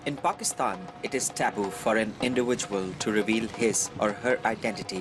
In Pakistan, it is taboo for an individual to reveal his or her identity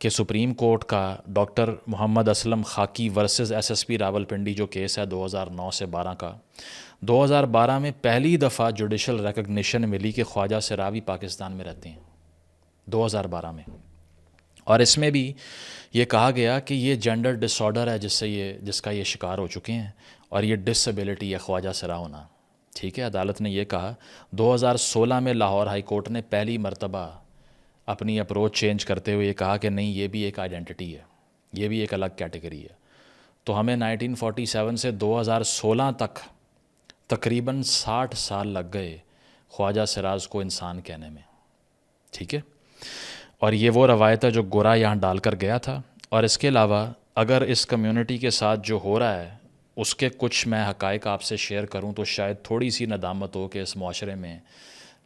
کہ Supreme Court کا doctor Muhammad Aslam Khaki versus S S P Rawalpindi جو case ہے 2009 سے 12 کا، 2012 میں پہلی دفعہ جوڈیشل ریکگنیشن ملی کہ خواجہ سراوی پاکستان میں رہتے ہیں 2012 میں، اور اس میں بھی یہ کہا گیا کہ یہ جینڈر ڈس آرڈر ہے جس کا یہ شکار ہو چکے ہیں، اور یہ ڈسیبلٹی ہے خواجہ سرا ہونا، ٹھیک ہے۔ عدالت نے یہ کہا 2016 میں لاہور ہائی کورٹ نے پہلی مرتبہ اپنی اپروچ چینج کرتے ہوئے یہ کہا کہ نہیں، یہ بھی ایک آئیڈینٹی ہے، یہ بھی ایک الگ کیٹیگری ہے۔ تو ہمیں 1947 سے 2016 تک تقریباً 60 سال لگ گئے خواجہ سراج کو انسان کہنے میں، ٹھیک ہے۔ اور یہ وہ روایت ہے جو گورا یہاں ڈال کر گیا تھا، اور اس کے علاوہ اگر اس کمیونٹی کے ساتھ جو ہو رہا ہے اس کے کچھ میں حقائق آپ سے شیئر کروں تو شاید تھوڑی سی ندامت ہو کہ اس معاشرے میں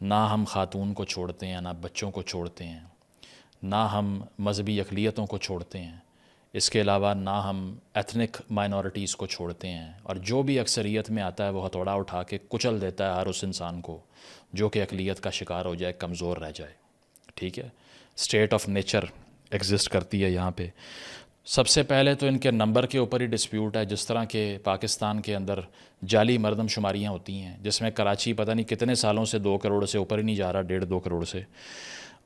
نہ ہم خاتون کو چھوڑتے ہیں، نہ بچوں کو چھوڑتے ہیں، نہ ہم مذہبی اقلیتوں کو چھوڑتے ہیں، اس کے علاوہ نہ ہم ایتھنک مائنورٹیز کو چھوڑتے ہیں، اور جو بھی اکثریت میں آتا ہے وہ ہتھوڑا اٹھا کے کچل دیتا ہے ہر اس انسان کو جو کہ اقلیت کا شکار ہو جائے، کمزور رہ جائے، ٹھیک ہے۔ اسٹیٹ آف نیچر ایگزسٹ کرتی ہے یہاں پہ۔ سب سے پہلے تو ان کے نمبر کے اوپر ہی ڈسپیوٹ ہے، جس طرح کہ پاکستان کے اندر جعلی مردم شماریاں ہوتی ہیں، جس میں کراچی پتہ نہیں کتنے سالوں سے 2 کروڑ سے اوپر ہی نہیں جا رہا، 1.5-2 کروڑ سے۔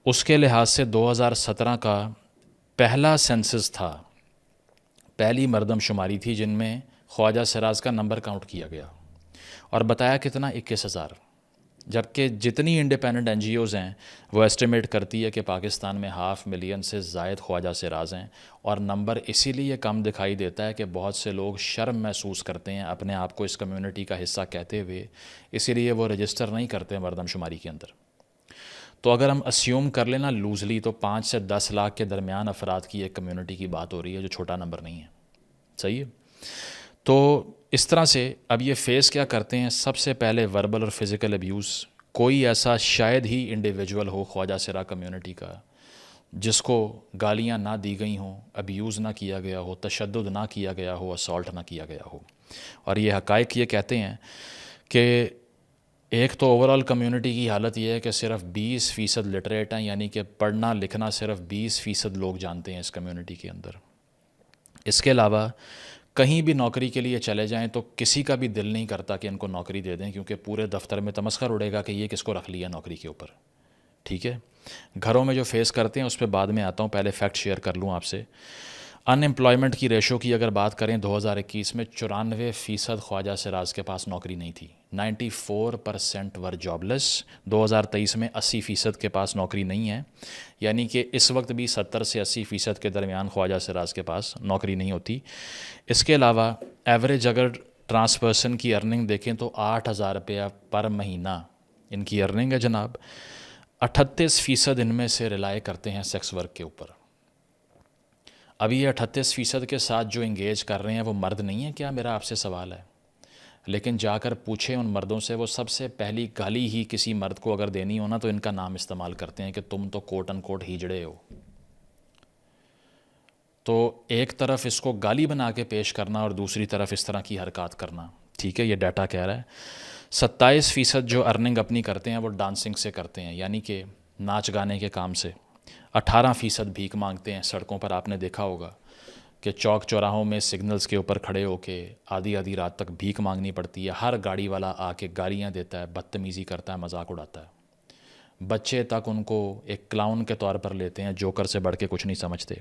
اس کے لحاظ سے 2017 کا پہلا سینسس تھا، پہلی مردم شماری تھی جن میں خواجہ سراج کا نمبر کاؤنٹ کیا گیا، اور بتایا کتنا 21,000، جبکہ جتنی انڈیپینڈنٹ این جی اوز ہیں وہ ایسٹیمیٹ کرتی ہے کہ پاکستان میں 500,000 سے زائد خواجہ سراج ہیں، اور نمبر اسی لیے کم دکھائی دیتا ہے کہ بہت سے لوگ شرم محسوس کرتے ہیں اپنے آپ کو اس کمیونٹی کا حصہ کہتے ہوئے، اسی لیے وہ رجسٹر نہیں کرتے مردم شماری کے اندر۔ تو اگر ہم اسیوم کر لینا لوزلی تو 5 سے 10 لاکھ کے درمیان افراد کی ایک کمیونٹی کی بات ہو رہی ہے، جو چھوٹا نمبر نہیں ہے، صحیح ہے۔ تو اس طرح سے اب یہ فیس کیا کرتے ہیں؟ سب سے پہلے وربل اور فزیکل ابیوز۔ کوئی ایسا شاید ہی انڈیویجول ہو خواجہ سرا کمیونٹی کا جس کو گالیاں نہ دی گئی ہوں، ابیوز نہ کیا گیا ہو، تشدد نہ کیا گیا ہو، اسالٹ نہ کیا گیا ہو۔ اور یہ حقائق یہ کہتے ہیں کہ ایک تو اوورال کمیونٹی کی حالت یہ ہے کہ صرف 20% لٹریٹ ہیں، یعنی کہ پڑھنا لکھنا صرف 20% لوگ جانتے ہیں اس کمیونٹی کے اندر۔ اس کے علاوہ کہیں بھی نوکری کے لیے چلے جائیں تو کسی کا بھی دل نہیں کرتا کہ ان کو نوکری دے دیں، کیونکہ پورے دفتر میں تمسخر اڑے گا کہ یہ کس کو رکھ لیا نوکری کے اوپر، ٹھیک ہے۔ گھروں میں جو فیس کرتے ہیں اس پہ بعد میں آتا ہوں، پہلے فیکٹ شیئر کر لوں آپ سے۔ ان ایمپلائمنٹ کی ریشو کی اگر بات کریں 2021 میں 94% خواجہ سراج کے پاس نوکری نہیں تھی، 94% ور جاب لیس۔ 2023 میں 80% کے پاس نوکری نہیں ہے، یعنی کہ اس وقت بھی 70 سے 80% کے درمیان خواجہ سراج کے پاس نوکری نہیں ہوتی۔ اس کے علاوہ ایوریج اگر ٹرانس پرسن کی ارننگ دیکھیں تو 8,000 روپیہ پر مہینہ ان کی ارننگ ہے جناب۔ 38% ان میں سے ریلائی کرتے ہیں سیکس ورک کے اوپر۔ اب یہ 38% کے ساتھ جو انگیج کر رہے ہیں وہ مرد نہیں ہیں کیا؟ میرا آپ سے سوال ہے۔ لیکن جا کر پوچھیں ان مردوں سے، وہ سب سے پہلی گالی ہی کسی مرد کو اگر دینی ہونا تو ان کا نام استعمال کرتے ہیں کہ تم تو کوٹ ان کوٹ ہیجڑے ہو۔ تو ایک طرف اس کو گالی بنا کے پیش کرنا اور دوسری طرف اس طرح کی حرکات کرنا، ٹھیک ہے، یہ ڈیٹا کہہ رہا ہے۔ 27% جو ارننگ اپنی کرتے ہیں وہ ڈانسنگ سے کرتے ہیں، یعنی کہ ناچ گانے کے کام سے۔ 18% بھیک مانگتے ہیں سڑکوں پر۔ آپ نے دیکھا ہوگا کہ چوک چوراہوں میں سگنلز کے اوپر کھڑے ہو کے آدھی رات تک بھیک مانگنی پڑتی ہے۔ ہر گاڑی والا آ کے گالیاں دیتا ہے، بدتمیزی کرتا ہے، مذاق اڑاتا ہے۔ بچے تک ان کو ایک کلاؤن کے طور پر لیتے ہیں، جوکر سے بڑھ کے کچھ نہیں سمجھتے۔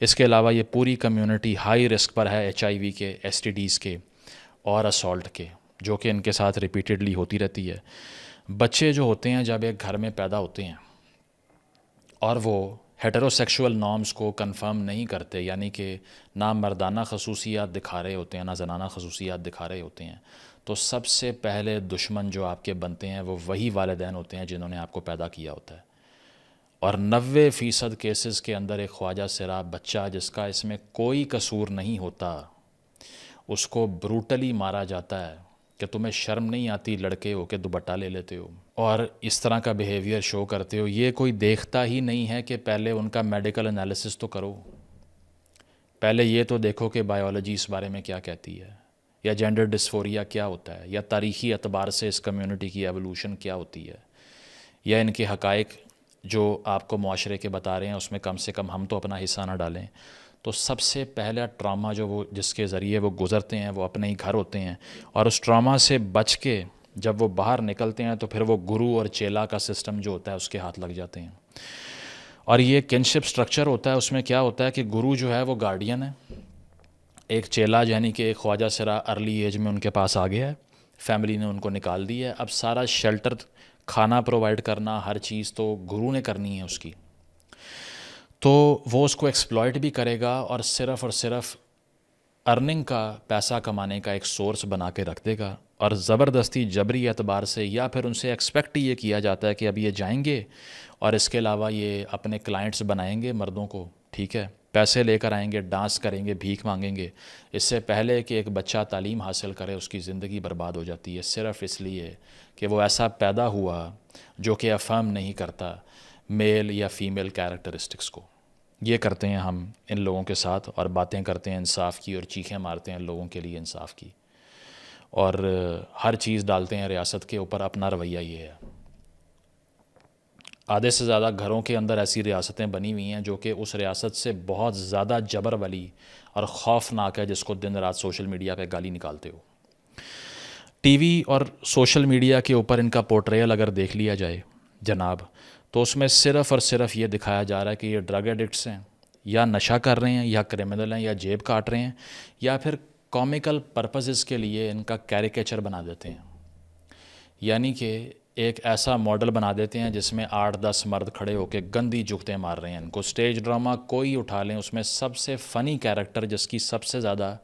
اس کے علاوہ یہ پوری کمیونٹی ہائی رسک پر ہے HIV کے، STDs کے اور اسالٹ کے، جو کہ ان کے ساتھ ریپیٹڈلی ہوتی رہتی ہے۔ بچے جو ہوتے ہیں جب ایک گھر میں پیدا ہوتے ہیں اور وہ ہیٹروسیکشول نارمز کو کنفرم نہیں کرتے، یعنی کہ نہ مردانہ خصوصیات دکھا رہے ہوتے ہیں نہ زنانہ خصوصیات دکھا رہے ہوتے ہیں، تو سب سے پہلے دشمن جو آپ کے بنتے ہیں وہ وہی والدین ہوتے ہیں جنہوں نے آپ کو پیدا کیا ہوتا ہے۔ اور 90% کیسز کے اندر ایک خواجہ سرا بچہ جس کا اس میں کوئی قصور نہیں ہوتا، اس کو بروٹلی مارا جاتا ہے کہ تمہیں شرم نہیں آتی، لڑکے ہو کے دوپٹہ لے لیتے ہو اور اس طرح کا بیہیویئر شو کرتے ہو۔ یہ کوئی دیکھتا ہی نہیں ہے کہ پہلے ان کا میڈیکل انالیسس تو کرو، پہلے یہ تو دیکھو کہ بائیولوجی اس بارے میں کیا کہتی ہے، یا جینڈر ڈسفوریا کیا ہوتا ہے، یا تاریخی اعتبار سے اس کمیونٹی کی ایوولوشن کیا ہوتی ہے، یا ان کے حقائق جو آپ کو معاشرے کے بتا رہے ہیں اس میں کم سے کم ہم تو اپنا حصہ نہ ڈالیں. تو سب سے پہلا ٹراما جو وہ جس کے ذریعے وہ گزرتے ہیں وہ اپنے ہی گھر ہوتے ہیں, اور اس ٹراما سے بچ کے جب وہ باہر نکلتے ہیں تو پھر وہ گرو اور چیلا کا سسٹم جو ہوتا ہے اس کے ہاتھ لگ جاتے ہیں. اور یہ کنشپ سٹرکچر ہوتا ہے, اس میں کیا ہوتا ہے کہ گرو جو ہے وہ گارڈین ہے, ایک چیلا یعنی کہ ایک خواجہ سرا ارلی ایج میں ان کے پاس آ گیا ہے, فیملی نے ان کو نکال دی ہے, اب سارا شیلٹر, کھانا پرووائڈ کرنا, ہر چیز تو گرو نے کرنی ہے اس کی. تو وہ اس کو ایکسپلائٹ بھی کرے گا اور صرف ارننگ کا, پیسہ کمانے کا ایک سورس بنا کے رکھ دے گا, اور زبردستی جبری اعتبار سے, یا پھر ان سے ایکسپیکٹ یہ کیا جاتا ہے کہ اب یہ جائیں گے اور اس کے علاوہ یہ اپنے کلائنٹس بنائیں گے مردوں کو, ٹھیک ہے, پیسے لے کر آئیں گے, ڈانس کریں گے, بھیک مانگیں گے. اس سے پہلے کہ ایک بچہ تعلیم حاصل کرے اس کی زندگی برباد ہو جاتی ہے, صرف اس لیے کہ وہ ایسا پیدا ہوا جو کہ افہم نہیں کرتا میل یا فیمیل کیریکٹرسٹکس کو. یہ کرتے ہیں ہم ان لوگوں کے ساتھ, اور باتیں کرتے ہیں انصاف کی, اور چیخیں مارتے ہیں لوگوں کے لیے انصاف کی, اور ہر چیز ڈالتے ہیں ریاست کے اوپر. اپنا رویہ یہ ہے. آدھے سے زیادہ گھروں کے اندر ایسی ریاستیں بنی ہوئی ہیں جو کہ اس ریاست سے بہت زیادہ جبر والی اور خوفناک ہے, جس کو دن رات سوشل میڈیا پہ گالی نکالتے ہو. ٹی وی اور سوشل میڈیا کے اوپر ان کا پورٹریل اگر دیکھ لیا جائے جناب, تو اس میں صرف اور صرف یہ دکھایا جا رہا ہے کہ یہ ڈرگ ایڈکٹس ہیں, یا نشہ کر رہے ہیں, یا کرمنل ہیں, یا جیب کاٹ رہے ہیں, یا پھر کامیکل پرپزز کے لیے ان کا کیریکیچر بنا دیتے ہیں. یعنی کہ ایک ایسا ماڈل بنا دیتے ہیں جس میں 8-10 مرد کھڑے ہو کے گندی جگتیں مار رہے ہیں ان کو. اسٹیج ڈرامہ کوئی اٹھا لیں, اس میں سب سے فنی کیریکٹر جس کی سب سے زیادہ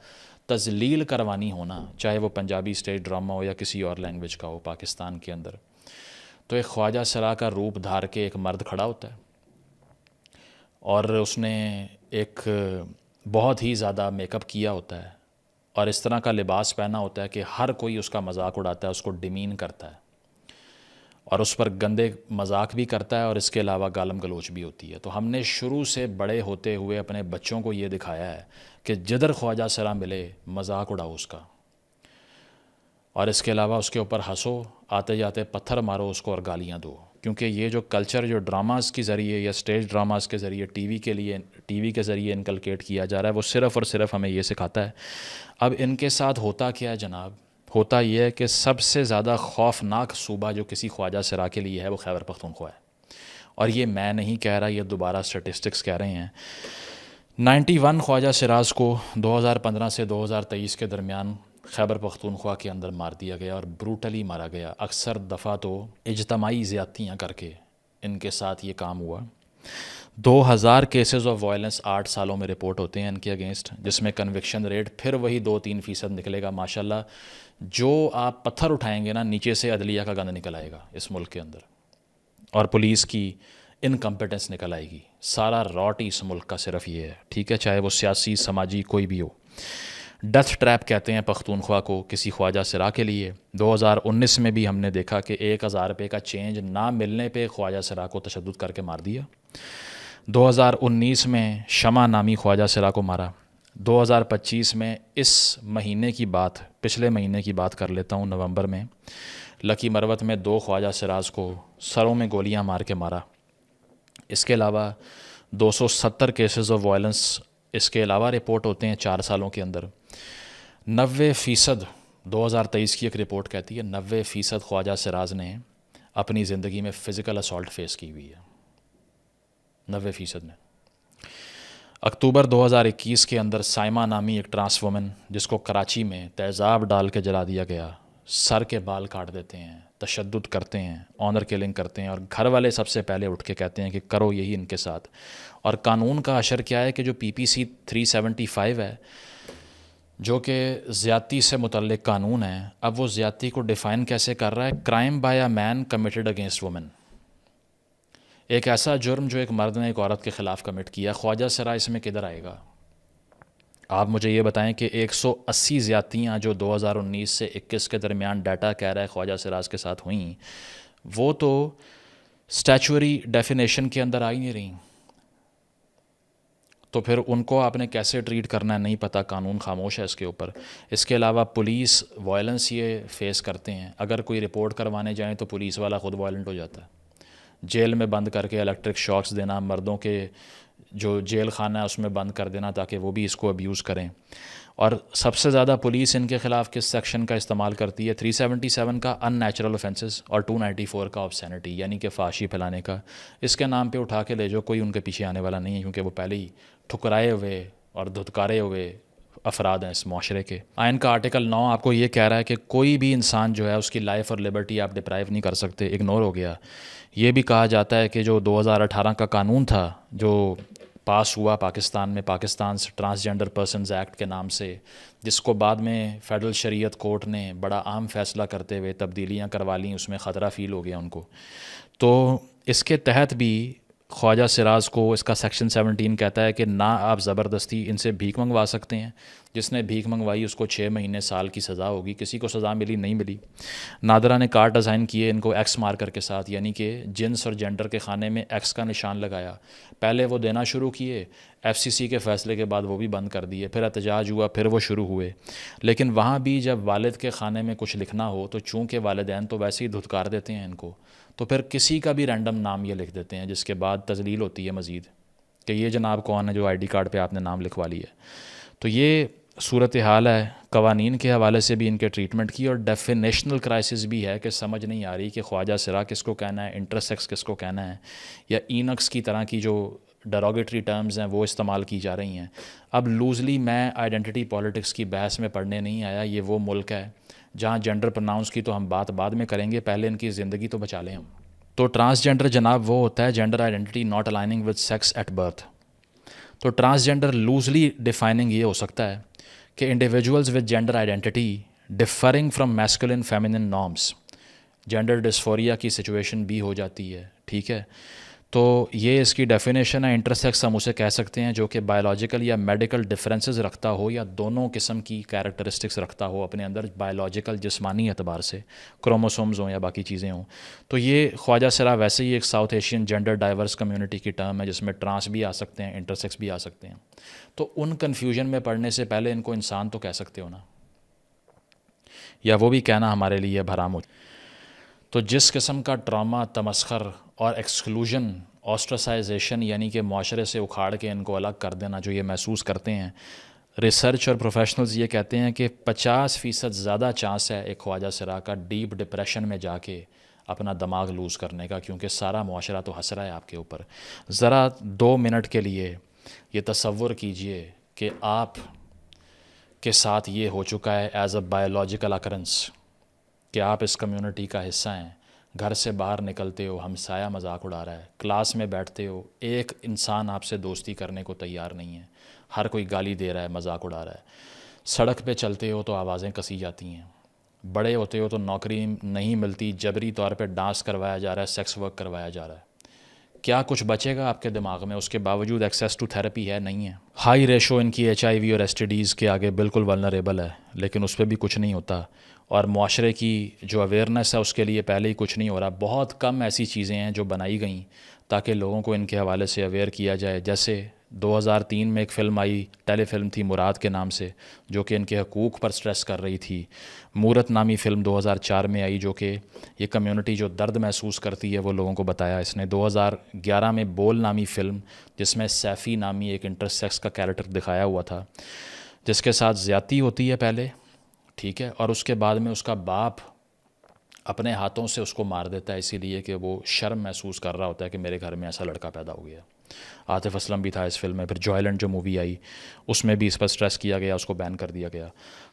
تذلیل کروانی ہونا, چاہے وہ پنجابی اسٹیج ڈرامہ ہو یا کسی اور لینگویج کا ہو پاکستان کے اندر, تو ایک خواجہ سرا کا روپ دھار کے ایک مرد کھڑا ہوتا ہے, اور اس نے ایک بہت ہی زیادہ میک اپ کیا ہوتا ہے, اور اس طرح کا لباس پہنا ہوتا ہے کہ ہر کوئی اس کا مذاق اڑاتا ہے, اس کو ڈیمین کرتا ہے, اور اس پر گندے مذاق بھی کرتا ہے, اور اس کے علاوہ گالم گلوچ بھی ہوتی ہے. تو ہم نے شروع سے بڑے ہوتے ہوئے اپنے بچوں کو یہ دکھایا ہے کہ جدھر خواجہ سرا ملے مذاق اڑاؤ اس کا, اور اس کے علاوہ اس کے اوپر ہنسو, آتے جاتے پتھر مارو اس کو اور گالیاں دو. کیونکہ یہ جو کلچر جو ڈراماز کے ذریعے یا اسٹیج ڈراماز کے ذریعے ٹی وی کے ذریعے انکلکیٹ کیا جا رہا ہے, وہ صرف اور صرف ہمیں یہ سکھاتا ہے. اب ان کے ساتھ ہوتا کیا ہے جناب, ہوتا یہ ہے کہ سب سے زیادہ خوفناک صوبہ جو کسی خواجہ سرا کے لیے ہے وہ خیبر پختونخوا ہے. اور یہ میں نہیں کہہ رہا, یہ دوبارہ اسٹیٹسٹکس کہہ رہے ہیں. 91 خواجہ سراز کو 2015 سے 2023 کے درمیان خیبر پختونخوا کے اندر مار دیا گیا, اور بروٹلی مارا گیا. اکثر دفعہ تو اجتماعی زیادتیاں کر کے ان کے ساتھ یہ کام ہوا. 2000 کیسز آف وائلنس 8 سالوں میں رپورٹ ہوتے ہیں ان کے اگینسٹ, جس میں کنوکشن ریٹ پھر وہی 2-3% نکلے گا. ماشاءاللہ جو آپ پتھر اٹھائیں گے نا, نیچے سے عدلیہ کا گند نکل آئے گا اس ملک کے اندر, اور پولیس کی انکمپیٹنس نکل آئے گی. سارا راٹ ہی اس ملک کا صرف یہ ہے, ٹھیک ہے, چاہے وہ سیاسی سماجی کوئی بھی ہو. ڈیتھ ٹریپ کہتے ہیں پختونخوا کو کسی خواجہ سرا کے لیے. 2019 میں بھی ہم نے دیکھا کہ 1000 روپے کا چینج نہ ملنے پہ خواجہ سرا کو تشدد کر کے مار دیا. 2019 میں شمع نامی خواجہ سرا کو مارا. 2025 میں اس مہینے کی بات, پچھلے مہینے کی بات کر لیتا ہوں, نومبر میں لکی مروت میں 2 خواجہ سراز کو سروں میں گولیاں مار کے مارا. اس کے علاوہ 270 کیسز آف وائلنس اس کے علاوہ رپورٹ ہوتے ہیں 4 سالوں کے اندر. 90% 2023 کی ایک رپورٹ کہتی ہے 90% خواجہ سراز نے اپنی زندگی میں فزیکل اسالٹ فیس کی ہوئی ہے. 90% نے. اکتوبر 2021 کے اندر سائمہ نامی ایک ٹرانس وومن جس کو کراچی میں تیزاب ڈال کے جلا دیا گیا, سر کے بال کاٹ دیتے ہیں, تشدد کرتے ہیں, آنر کلنگ کرتے ہیں, اور گھر والے سب سے پہلے اٹھ کے کہتے ہیں کہ کرو یہی ان کے ساتھ. اور قانون کا اشر کیا ہے کہ جو PPC 375 ہے جو کہ زیادتی سے متعلق قانون ہے, اب وہ زیادتی کو ڈیفائن کیسے کر رہا ہے, crime by a man committed against women. ایک ایسا جرم جو ایک مرد نے ایک عورت کے خلاف کمٹ کیا. خواجہ سرا اس میں کدھر آئے گا؟ آپ مجھے یہ بتائیں کہ 180 زیادتیاں جو 2019 سے 21 کے درمیان ڈیٹا کہہ رہا ہے خواجہ سراز کے ساتھ ہوئیں, وہ تو اسٹیچوری ڈیفینیشن کے اندر آ ہی نہیں رہیں. تو پھر ان کو آپ نے کیسے ٹریٹ کرنا ہے نہیں پتہ, قانون خاموش ہے اس کے اوپر. اس کے علاوہ پولیس وائلنس یہ فیس کرتے ہیں, اگر کوئی رپورٹ کروانے جائیں تو پولیس والا خود وائلنٹ ہو جاتا ہے. جیل میں بند کر کے الیکٹرک شاکس دینا، مردوں کے جو جیل خانہ ہے اس میں بند کر دینا تاکہ وہ بھی اس کو ابیوز کریں. اور سب سے زیادہ پولیس ان کے خلاف کس سیکشن کا استعمال کرتی ہے؟ 377 کا ان نیچرل اوفینسز اور 294 کا آبسینٹی یعنی کہ فحاشی پھیلانے کا. اس کے نام پہ اٹھا کے لے جو کوئی ان کے پیچھے آنے والا نہیں ہے، کیونکہ وہ پہلے ہی ٹھکرائے ہوئے اور دھتکارے ہوئے افراد ہیں اس معاشرے کے. آئین کا آرٹیکل 9 آپ کو یہ کہہ رہا ہے کہ کوئی بھی انسان جو ہے اس کی لائف اور لبرٹی آپ ڈپرائیو نہیں کر سکتے. اگنور ہو گیا. یہ بھی کہا جاتا ہے کہ جو 2018 کا قانون تھا جو پاس ہوا پاکستان میں، پاکستان ٹرانسجنڈر پرسنز ایکٹ کے نام سے، جس کو بعد میں فیڈرل شریعت کورٹ نے بڑا عام فیصلہ کرتے ہوئے تبدیلیاں کروا لیں، اس میں خطرہ فیل ہو گیا ان کو. تو اس کے تحت بھی خواجہ سراج کو اس کا سیکشن 17 کہتا ہے کہ نہ آپ زبردستی ان سے بھیک منگوا سکتے ہیں. جس نے بھیک منگوائی اس کو 6 مہینے سال کی سزا ہوگی. کسی کو سزا ملی نہیں ملی. نادرہ نے کارڈ ڈیزائن کیے ان کو ایکس مارکر کے ساتھ، یعنی کہ جنس اور جینڈر کے خانے میں ایکس کا نشان لگایا. پہلے وہ دینا شروع کیے، FCC کے فیصلے کے بعد وہ بھی بند کر دیے، پھر احتجاج ہوا، پھر وہ شروع ہوئے. لیکن وہاں بھی جب والد کے خانے میں کچھ لکھنا ہو تو چونکہ والدین تو ویسے ہی دھتکار دیتے ہیں ان کو، تو پھر کسی کا بھی رینڈم نام یہ لکھ دیتے ہیں، جس کے بعد تذلیل ہوتی ہے مزید کہ یہ جناب کون ہے جو ID کارڈ پہ آپ نے نام لکھوا لی ہے. تو یہ صورتحال ہے. قوانین کے حوالے سے بھی ان کے ٹریٹمنٹ کی، اور ڈیفینیشنل کرائسس بھی ہے کہ سمجھ نہیں آ رہی کہ خواجہ سرا کس کو کہنا ہے، انٹرسیکس کس کو کہنا ہے، یا اینکس کی طرح کی جو ڈیروگیٹری ٹرمز ہیں وہ استعمال کی جا رہی ہیں. اب لوزلی میں آئیڈینٹی پالیٹکس کی بحث میں پڑھنے نہیں آیا. یہ وہ ملک ہے جہاں جینڈر پرناؤنس کی تو ہم بات بعد میں کریں گے، پہلے ان کی زندگی تو بچا لیں ہم. تو ٹرانسجنڈر جناب وہ ہوتا ہے gender identity not aligning with sex at birth. تو ٹرانسجنڈر لوزلی ڈیفائننگ یہ ہو سکتا ہے کہ individuals with gender identity differing from masculine feminine norms. Gender dysphoria کی سچویشن بھی ہو جاتی ہے، ٹھیک ہے. تو یہ اس کی ڈیفینیشن ہے. انٹرسیکس ہم اسے کہہ سکتے ہیں جو کہ بایولوجیکل یا میڈیکل ڈفرینسز رکھتا ہو یا دونوں قسم کی کیریکٹرسٹکس رکھتا ہو اپنے اندر، بایولوجیکل جسمانی اعتبار سے، کروموسومز ہوں یا باقی چیزیں ہوں. تو یہ خواجہ سرا ویسے ہی ایک South Asian gender diverse community کی ٹرم ہے جس میں ٹرانس بھی آ سکتے ہیں، انٹرسیکس بھی آ سکتے ہیں. تو ان کنفیوژن میں پڑھنے سے پہلے ان کو انسان تو کہہ سکتے ہو نا، یا وہ بھی کہنا ہمارے لیے بھرام ہو. تو جس قسم کا ٹراما، تمسخر اور ایکسکلوژن، آسٹرسائزیشن یعنی کہ معاشرے سے اکھاڑ کے ان کو الگ کر دینا جو یہ محسوس کرتے ہیں، ریسرچ اور پروفیشنلز یہ کہتے ہیں کہ 50% زیادہ چانس ہے ایک خواجہ سرا کا ڈیپ ڈپریشن میں جا کے اپنا دماغ لوز کرنے کا، کیونکہ سارا معاشرہ تو ہنس رہا ہے آپ کے اوپر. ذرا 2 منٹ کے لیے یہ تصور کیجئے کہ آپ کے ساتھ یہ ہو چکا ہے ایز اے بایولوجیکل اکرنس کہ آپ اس کمیونٹی کا حصہ ہیں. گھر سے باہر نکلتے ہو، ہمسایہ مذاق اڑا رہا ہے، کلاس میں بیٹھتے ہو، ایک انسان آپ سے دوستی کرنے کو تیار نہیں ہے، ہر کوئی گالی دے رہا ہے، مذاق اڑا رہا ہے. سڑک پہ چلتے ہو تو آوازیں کسی جاتی ہیں. بڑے ہوتے ہو تو نوکری نہیں ملتی، جبری طور پہ ڈانس کروایا جا رہا ہے، سیکس ورک کروایا جا رہا ہے. کیا کچھ بچے گا آپ کے دماغ میں؟ اس کے باوجود ایکسیس ٹو تھیراپی ہے نہیں ہے. ہائی ریشو ان کی HIV اور STDs کے آگے بالکل ولنریبل ہے، لیکن اس پہ بھی کچھ نہیں ہوتا. اور معاشرے کی جو اویئرنیس ہے اس کے لیے پہلے ہی کچھ نہیں ہو رہا. بہت کم ایسی چیزیں ہیں جو بنائی گئیں تاکہ لوگوں کو ان کے حوالے سے اویئر کیا جائے. جیسے 2003 میں ایک فلم آئی، ٹیلی فلم تھی مراد کے نام سے، جو کہ ان کے حقوق پر سٹریس کر رہی تھی. مورت نامی فلم 2004 میں آئی جو کہ یہ کمیونٹی جو درد محسوس کرتی ہے وہ لوگوں کو بتایا اس نے. 2011 میں بول نامی فلم جس میں سیفی نامی ایک انٹرسیکس کا کیریکٹر دکھایا ہوا تھا جس کے ساتھ زیادتی ہوتی ہے پہلے، ٹھیک ہے، اور اس کے بعد میں اس کا باپ اپنے ہاتھوں سے اس کو مار دیتا ہے اسی لیے کہ وہ شرم محسوس کر رہا ہوتا ہے کہ میرے گھر میں ایسا لڑکا پیدا ہو گیا. عاطف اسلم بھی تھا اس فلم میں. پھر جوائلنٹ جو مووی آئی اس میں بھی اس پر سٹریس کیا گیا، اس کو بین کر دیا گیا.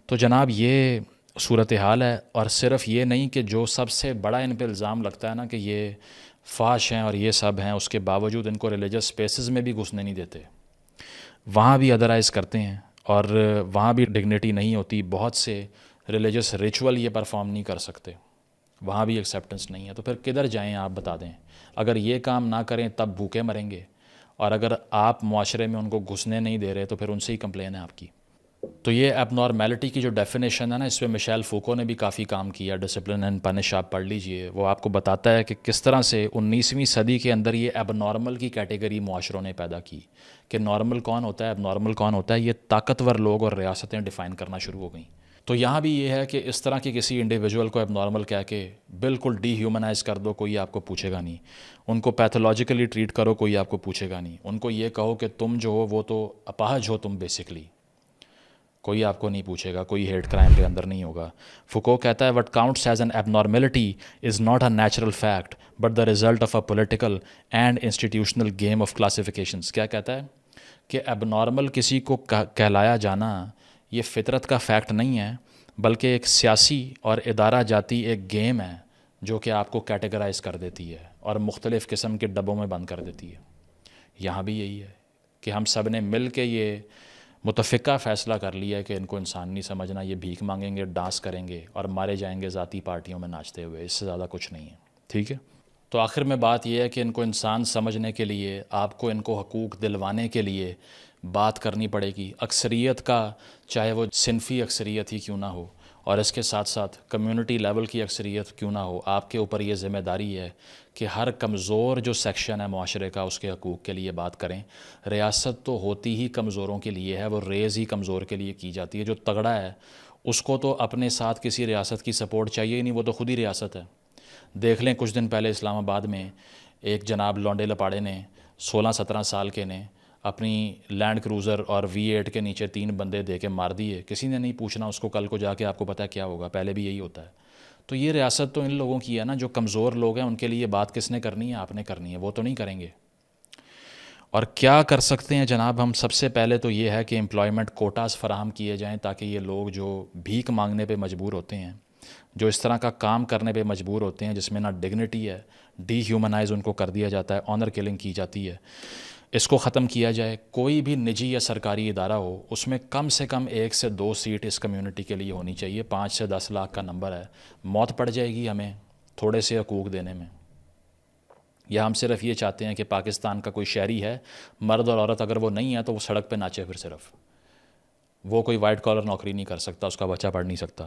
تو جناب یہ صورتحال ہے. اور صرف یہ نہیں کہ جو سب سے بڑا ان پہ الزام لگتا ہے نا کہ یہ فحش ہیں اور یہ سب ہیں، اس کے باوجود ان کو ریلیجس اسپیسز میں بھی گھسنے نہیں دیتے، وہاں بھی ادرائز کرتے ہیں اور وہاں بھی ڈگنیٹی نہیں ہوتی. بہت سے ریلیجس ریچول یہ پرفارم نہیں کر سکتے، وہاں بھی ایکسیپٹنس نہیں ہے. تو پھر کدھر جائیں آپ بتا دیں؟ اگر یہ کام نہ کریں تب بھوکے مریں گے، اور اگر آپ معاشرے میں ان کو گھسنے نہیں دے رہے تو پھر ان سے ہی کمپلین ہے آپ کی. تو یہ ایب نارمیلٹی کی جو ڈیفینیشن ہے نا، اس پہ مشیل فوکو نے بھی کافی کام کیا. ڈسپلن اینڈ پنش آپ پڑھ لیجئے، وہ آپ کو بتاتا ہے کہ کس طرح سے 19ویں صدی کے اندر یہ ایب نارمل کی کیٹیگری معاشروں نے پیدا کی کہ نارمل کون ہوتا ہے، ایب نارمل کون ہوتا ہے. یہ طاقتور لوگ اور ریاستیں ڈیفائن کرنا شروع ہو گئیں تو یہاں بھی یہ ہے کہ اس طرح کے کسی انڈیویجول کو اب نارمل کہہ کے بالکل ڈی ہیومنائز کر دو، کوئی آپ کو پوچھے گا نہیں. ان کو پیتھولوجیکلی ٹریٹ کرو، کوئی آپ کو پوچھے گا نہیں. ان کو یہ کہو کہ تم جو ہو وہ تو اپاہج ہو تم بیسکلی، کوئی آپ کو نہیں پوچھے گا، کوئی ہیٹ کرائم کے اندر نہیں ہوگا. فوکو کہتا ہے what counts as an abnormality is not a natural fact but the result of a political and institutional game of classifications. کیا کہتا ہے کہ ایب نارمل کسی کو کہلایا جانا یہ فطرت کا فیکٹ نہیں ہے، بلکہ ایک سیاسی اور ادارہ جاتی ایک گیم ہے جو کہ آپ کو کیٹیگرائز کر دیتی ہے اور مختلف قسم کے ڈبوں میں بند کر دیتی ہے. یہاں بھی یہی ہے کہ ہم سب نے مل کے یہ متفقہ فیصلہ کر لیا ہے کہ ان کو انسان نہیں سمجھنا، یہ بھیک مانگیں گے، ڈانس کریں گے اور مارے جائیں گے ذاتی پارٹیوں میں ناچتے ہوئے، اس سے زیادہ کچھ نہیں ہے. ٹھیک ہے، تو آخر میں بات یہ ہے کہ ان کو انسان سمجھنے کے لیے آپ کو ان کو حقوق دلوانے کے لیے بات کرنی پڑے گی. اکثریت کا چاہے وہ صنفی اکثریت ہی کیوں نہ ہو، اور اس کے ساتھ ساتھ کمیونٹی لیول کی اکثریت کیوں نہ ہو، آپ کے اوپر یہ ذمہ داری ہے کہ ہر کمزور جو سیکشن ہے معاشرے کا اس کے حقوق کے لیے بات کریں. ریاست تو ہوتی ہی کمزوروں کے لیے ہے، وہ ریز ہی کمزور کے لیے کی جاتی ہے. جو تگڑا ہے اس کو تو اپنے ساتھ کسی ریاست کی سپورٹ چاہیے ہی نہیں، وہ تو خود ہی ریاست ہے. دیکھ لیں کچھ دن پہلے اسلام آباد میں ایک جناب لونڈے لپاڑے نے 16-17 سال کے نے اپنی لینڈ کروزر اور V8 کے نیچے 3 بندے دے کے مار دیے. کسی نے نہیں پوچھنا اس کو کل کو جا کے آپ کو پتہ ہے کیا ہوگا، پہلے بھی یہی ہوتا ہے. تو یہ ریاست تو ان لوگوں کی ہے نا، جو کمزور لوگ ہیں ان کے لیے بات کس نے کرنی ہے؟ آپ نے کرنی ہے، وہ تو نہیں کریں گے. اور کیا کر سکتے ہیں جناب ہم؟ سب سے پہلے تو یہ ہے کہ امپلائمنٹ کوٹاز فراہم کیے جائیں تاکہ یہ لوگ جو بھیک مانگنے پہ مجبور ہوتے ہیں، جو اس طرح کا کام کرنے پہ مجبور ہوتے ہیں جس میں نہ ڈگنیٹی ہے، ڈی ہیومنائز ان کو کر دیا جاتا ہے، آنر کلنگ کی جاتی ہے، اس کو ختم کیا جائے. کوئی بھی نجی یا سرکاری ادارہ ہو اس میں کم سے کم 1 سے 2 سیٹ اس کمیونٹی کے لیے ہونی چاہیے. 5 سے 10 لاکھ کا نمبر ہے، موت پڑ جائے گی ہمیں تھوڑے سے حقوق دینے میں. یا ہم صرف یہ چاہتے ہیں کہ پاکستان کا کوئی شہری ہے، مرد اور عورت اگر وہ نہیں ہے تو وہ سڑک پہ ناچے، پھر صرف وہ کوئی وائٹ کالر نوکری نہیں کر سکتا، اس کا بچہ پڑھ نہیں سکتا.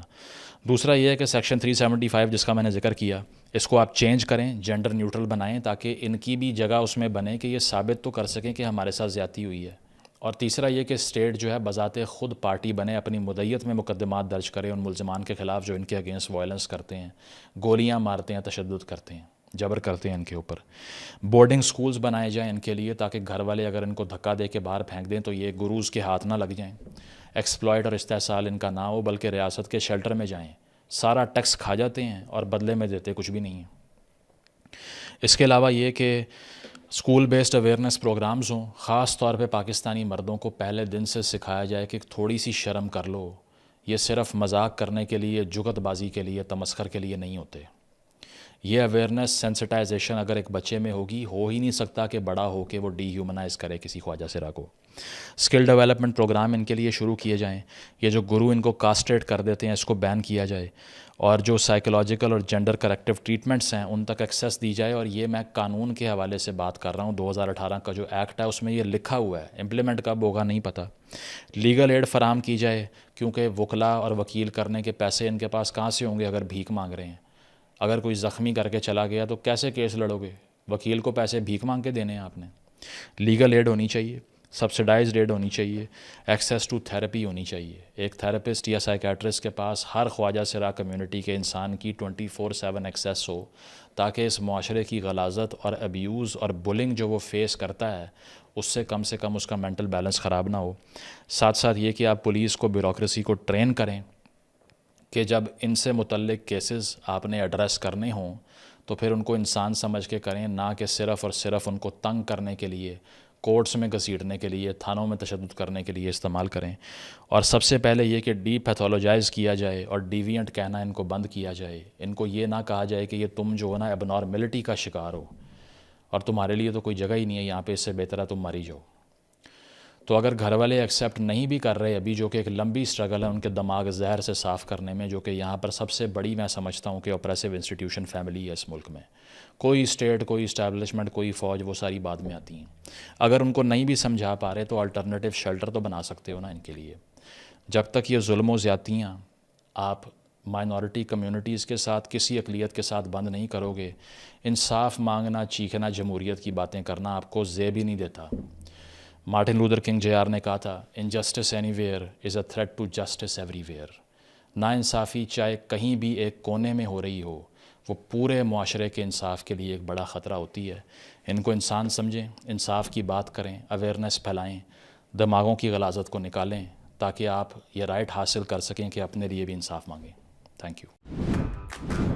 دوسرا یہ ہے کہ سیکشن 375 جس کا میں نے ذکر کیا، اس کو آپ چینج کریں، جینڈر نیوٹرل بنائیں تاکہ ان کی بھی جگہ اس میں بنے کہ یہ ثابت تو کر سکیں کہ ہمارے ساتھ زیادتی ہوئی ہے. اور تیسرا یہ کہ اسٹیٹ جو ہے بذات خود پارٹی بنے، اپنی مدعیت میں مقدمات درج کرے ان ملزمان کے خلاف جو ان کے اگینسٹ وائلنس کرتے ہیں، گولیاں مارتے ہیں، تشدد کرتے ہیں، جبر کرتے ہیں ان کے اوپر. بورڈنگ سکولز بنائے جائیں ان کے لیے تاکہ گھر والے اگر ان کو دھکا دے کے باہر پھینک دیں تو یہ گروز کے ہاتھ نہ لگ جائیں، ایکسپلائٹ اور استحصال ان کا نہ ہو، بلکہ ریاست کے شیلٹر میں جائیں. سارا ٹیکس کھا جاتے ہیں اور بدلے میں دیتے کچھ بھی نہیں ہے. اس کے علاوہ یہ کہ اسکول بیسڈ اویئرنیس پروگرامز ہوں، خاص طور پہ پاکستانی مردوں کو پہلے دن سے سکھایا جائے کہ تھوڑی سی شرم کر لو، یہ صرف مذاق کرنے کے لیے، جگت بازی کے لیے، تمسخر کے لیے نہیں ہوتے. یہ اویئرنیس سینسٹائزیشن اگر ایک بچے میں ہوگی، ہو ہی نہیں سکتا کہ بڑا ہو کے وہ ڈی ہیومنائز کرے کسی خواجہ سرا کو. اسکل ڈیولپمنٹ پروگرام ان کے لیے شروع کیے جائیں. یہ جو گرو ان کو کاسٹریٹ کر دیتے ہیں اس کو بین کیا جائے، اور جو سائیکولوجیکل اور جینڈر کریکٹیو ٹریٹمنٹس ہیں ان تک ایکسیس دی جائے. اور یہ میں قانون کے حوالے سے بات کر رہا ہوں، 2018 کا جو ایکٹ ہے اس میں یہ لکھا ہوا ہے، امپلیمنٹ کب ہوگا نہیں پتہ. لیگل ایڈ فراہم کی جائے کیونکہ وکلا اور وکیل کرنے کے پیسے ان کے پاس کہاں سے ہوں گے اگر بھیک مانگ رہے ہیں. اگر کوئی زخمی کر کے چلا گیا تو کیسے کیس لڑو گے؟ وکیل کو پیسے بھیک مانگ کے دینے ہیں آپ نے. لیگل ایڈ ہونی چاہیے، سبسڈائزڈ ایڈ ہونی چاہیے، ایکسیس ٹو تھیراپی ہونی چاہیے. ایک تھیراپسٹ یا سائیکیٹرسٹ کے پاس ہر خواجہ سرا کمیونٹی کے انسان کی 24/7 ایکسیس ہو تاکہ اس معاشرے کی غلاظت اور ابیوز اور بلنگ جو وہ فیس کرتا ہے اس سے کم اس کا مینٹل بیلنس خراب نہ ہو. ساتھ ساتھ یہ کہ آپ پولیس کو، بیوروکریسی کو ٹرین کریں کہ جب ان سے متعلق کیسز آپ نے ایڈریس کرنے ہوں تو پھر ان کو انسان سمجھ کے کریں، نہ کہ صرف اور صرف ان کو تنگ کرنے کے لیے، کورٹس میں گھسیٹنے کے لیے، تھانوں میں تشدد کرنے کے لیے استعمال کریں. اور سب سے پہلے یہ کہ ڈی پیتھولوجائز کیا جائے اور ڈیوینٹ کہنا ان کو بند کیا جائے. ان کو یہ نہ کہا جائے کہ یہ تم جو ہے نا اب نارملٹی کا شکار ہو اور تمہارے لیے تو کوئی جگہ ہی نہیں ہے یہاں پہ، اس سے بہتر ہے تم ماری جاؤ. تو اگر گھر والے ایکسیپٹ نہیں بھی کر رہے ابھی، جو کہ ایک لمبی سٹرگل ہے ان کے دماغ زہر سے صاف کرنے میں، جو کہ یہاں پر سب سے بڑی میں سمجھتا ہوں کہ اپریسو انسٹیٹیوشن فیملی ہے اس ملک میں. کوئی اسٹیٹ، کوئی اسٹیبلشمنٹ، کوئی فوج، وہ ساری بعد میں آتی ہیں. اگر ان کو نہیں بھی سمجھا پا رہے تو الٹرنیٹیو شیلٹر تو بنا سکتے ہو نا ان کے لیے. جب تک یہ ظلم و زیادتیاں آپ مائنورٹی کمیونٹیز کے ساتھ، کسی اقلیت کے ساتھ بند نہیں کرو گے، انصاف مانگنا، چیخنا، جمہوریت کی باتیں کرنا آپ کو زیب ہی نہیں دیتا. مارٹن لوتھر کنگ JR نے کہا تھا، injustice anywhere is a threat to justice everywhere. ناانصافی چاہے کہیں بھی ایک کونے میں ہو رہی ہو وہ پورے معاشرے کے انصاف کے لیے ایک بڑا خطرہ ہوتی ہے. ان کو انسان سمجھیں, انصاف کی بات کریں, اویئرنیس پھیلائیں, دماغوں کی غلاظت کو نکالیں تاکہ آپ یہ رائٹ حاصل کر سکیں کہ اپنے لیے بھی انصاف مانگیں. Thank you.